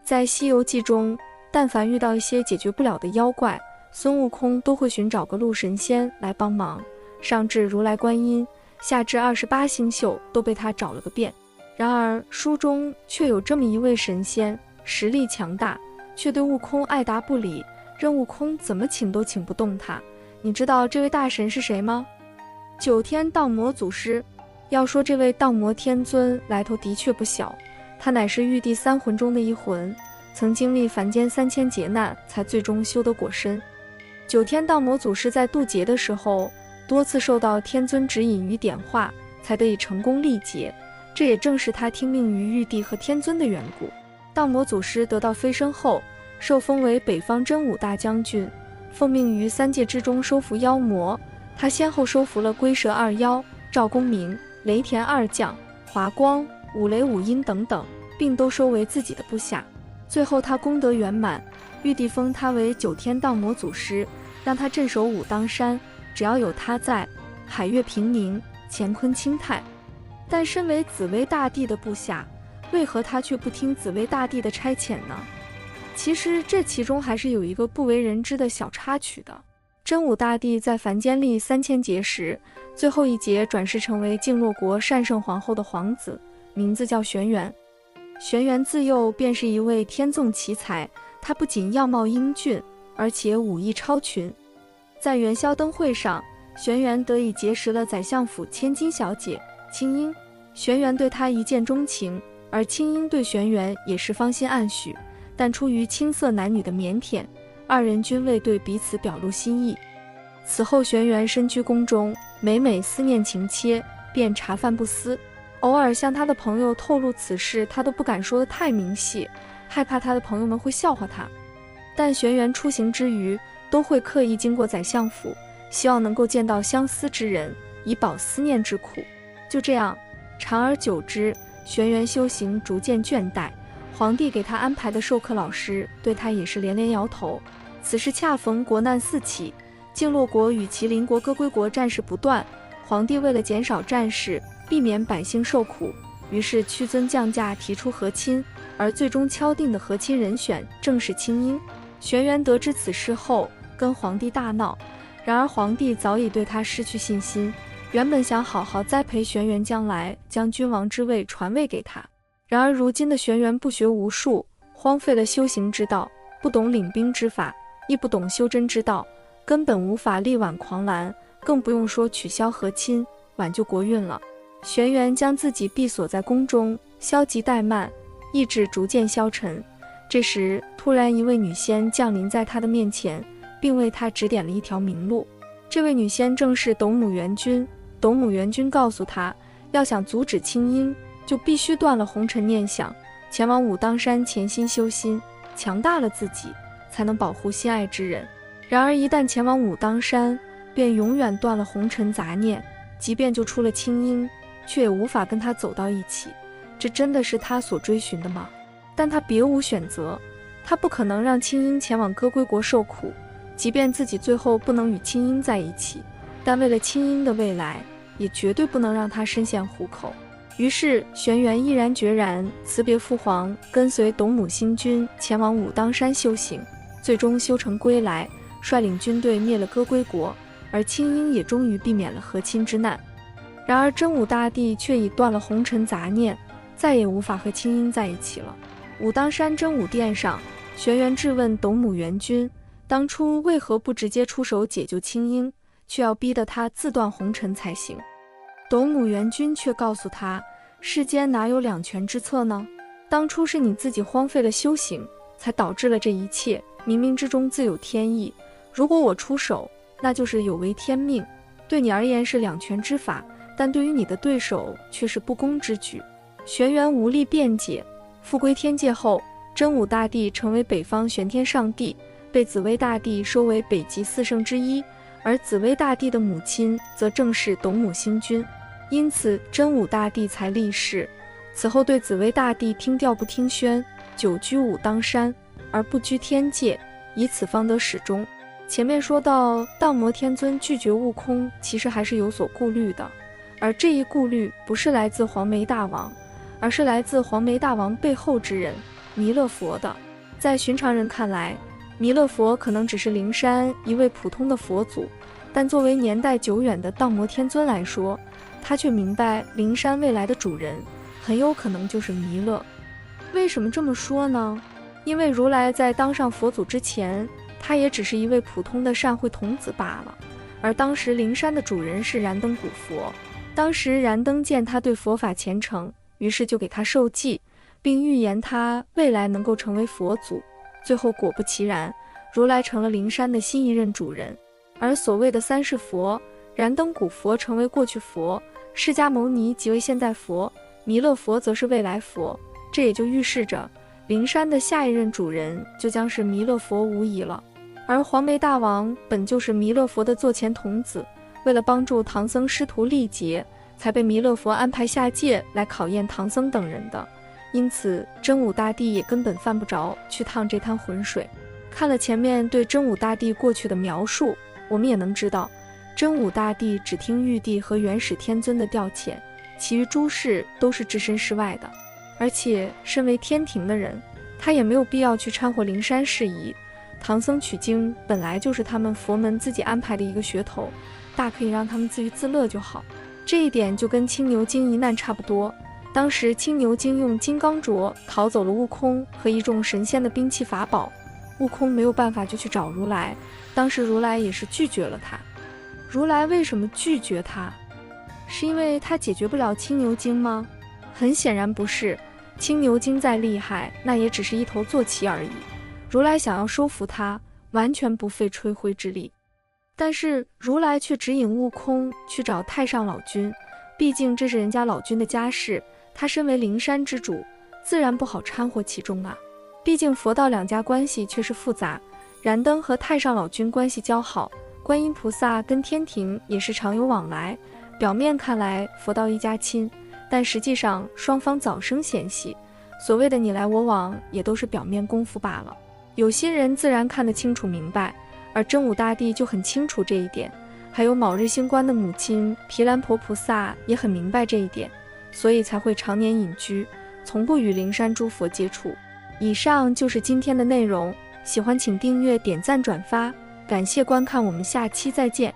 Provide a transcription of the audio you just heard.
在《西游记》中，但凡遇到一些解决不了的妖怪，孙悟空都会寻找个路神仙来帮忙，上至如来观音，下至28星宿都被他找了个遍。然而书中却有这么一位神仙，实力强大，却对悟空爱答不理，任悟空怎么请都请不动他。你知道这位大神是谁吗？九天荡魔祖师。要说这位荡魔天尊来头的确不小，他乃是玉帝3魂中的一魂，曾经历凡间3000劫难，才最终修得果身。九天荡魔祖师在渡劫的时候，多次受到天尊指引与点化，才得以成功历劫。这也正是他听命于玉帝和天尊的缘故。荡魔祖师得到飞升后，受封为北方真武大将军，奉命于3界之中收服妖魔。他先后收服了龟蛇2妖、赵公明、雷田2将、华光、五雷五阴等等，并都收为自己的部下。最后他功德圆满，玉帝封他为九天荡魔祖师，让他镇守武当山，只要有他在，海月平宁，乾坤清泰。但身为紫薇大帝的部下，为何他却不听紫薇大帝的差遣呢？其实这其中还是有一个不为人知的小插曲的。真武大帝在凡间历3000劫时，最后一劫转世成为净洛国单圣皇后的皇子，名字叫玄元。玄元自幼便是一位天纵奇才，他不仅样貌英俊，而且武艺超群。在元宵灯会上，玄元得以结识了宰相府千金小姐青樱。玄元对她一见钟情，而青樱对玄元也是芳心暗许，但出于青涩男女的腼腆，二人均未对彼此表露心意。此后玄元身居宫中，每每思念情切，便茶饭不思。偶尔向他的朋友透露此事，他都不敢说得太明细，害怕他的朋友们会笑话他。但玄元出行之余，都会刻意经过宰相府，希望能够见到相思之人，以饱思念之苦。就这样，长而久之，玄元修行逐渐倦怠，皇帝给他安排的授课老师对他也是连连摇头。此时恰逢国难四起，净洛国与其邻国歌归国战事不断，皇帝为了减少战事，避免百姓受苦，于是屈尊降价提出和亲，而最终敲定的和亲人选正是青樱。玄元得知此事后，跟皇帝大闹，然而皇帝早已对他失去信心，原本想好好栽培玄元，将来将君王之位传位给他。然而如今的玄元不学无术，荒废了修行之道，不懂领兵之法，亦不懂修真之道，根本无法力挽狂澜，更不用说取消和亲，挽救国运了。玄元将自己闭锁在宫中，消极怠慢，意志逐渐消沉。这时突然一位女仙降临在他的面前，并为他指点了一条明路。这位女仙正是斗母元君。斗母元君告诉他，要想阻止青樱，就必须断了红尘念想，前往武当山潜心修心，强大了自己，才能保护心爱之人。然而一旦前往武当山，便永远断了红尘杂念，即便救出了青樱，却也无法跟他走到一起。这真的是他所追寻的吗？但他别无选择，他不可能让青樱前往歌归国受苦，即便自己最后不能与青樱在一起，但为了青樱的未来，也绝对不能让他身陷虎口。于是玄元毅然决然辞别父皇，跟随斗母星君前往武当山修行，最终修成归来，率领军队灭了歌归国，而青樱也终于避免了和亲之难。然而真武大帝却已断了红尘杂念，再也无法和青樱在一起了。武当山真武殿上，玄元质问斗母元君，当初为何不直接出手解救青樱，却要逼得他自断红尘才行。斗母元君却告诉他，世间哪有两全之策呢？当初是你自己荒废了修行，才导致了这一切，冥冥之中自有天意。如果我出手，那就是有违天命，对你而言是两全之法，但对于你的对手却是不公之举。玄元无力辩解。复归天界后，真武大帝成为北方玄天上帝，被紫薇大帝收为北极4圣之一，而紫薇大帝的母亲则正是斗母星君，因此真武大帝才立誓，此后对紫薇大帝听调不听宣，久居武当山而不居天界，以此方得始终。前面说到荡魔天尊拒绝悟空，其实还是有所顾虑的，而这一顾虑不是来自黄眉大王，而是来自黄眉大王背后之人。弥勒佛的。在寻常人看来，弥勒佛可能只是灵山一位普通的佛祖，但作为年代久远的荡魔天尊来说，他却明白灵山未来的主人很有可能就是弥勒。为什么这么说呢？因为如来在当上佛祖之前，他也只是一位普通的善慧童子罢了。而当时灵山的主人是燃灯古佛，当时燃灯见他对佛法虔诚，于是就给他授记，并预言他未来能够成为佛祖。最后果不其然，如来成了灵山的新一任主人。而所谓的三世佛，燃灯古佛成为过去佛，释迦牟尼即为现在佛，弥勒佛则是未来佛。这也就预示着灵山的下一任主人就将是弥勒佛无疑了。而黄眉大王本就是弥勒佛的座前童子，为了帮助唐僧师徒历劫，才被弥勒佛安排下界来考验唐僧等人的。因此真武大帝也根本犯不着去趟这滩浑水。看了前面对真武大帝过去的描述，我们也能知道，真武大帝只听玉帝和元始天尊的调遣，其余诸事都是置身事外的。而且身为天庭的人，他也没有必要去掺和灵山事宜。唐僧取经本来就是他们佛门自己安排的一个噱头，大可以让他们自娱自乐就好。这一点就跟青牛精一难差不多。当时青牛精用金刚镯逃走了悟空和一众神仙的兵器法宝，悟空没有办法就去找如来，当时如来也是拒绝了他。如来为什么拒绝他？是因为他解决不了青牛精吗？很显然不是，青牛精再厉害，那也只是一头坐骑而已。如来想要收服他，完全不费吹灰之力。但是如来却指引悟空去找太上老君，毕竟这是人家老君的家事，他身为灵山之主，自然不好掺和其中啊。毕竟佛道两家关系却是复杂，燃灯和太上老君关系交好，观音菩萨跟天庭也是常有往来，表面看来佛道一家亲，但实际上双方早生嫌隙，所谓的你来我往也都是表面功夫罢了。有心人自然看得清楚明白，而真武大帝就很清楚这一点，还有卯日星官的母亲毗蓝婆菩萨也很明白这一点，所以才会常年隐居，从不与灵山诸佛接触。以上就是今天的内容，喜欢请订阅、点赞、转发，感谢观看，我们下期再见。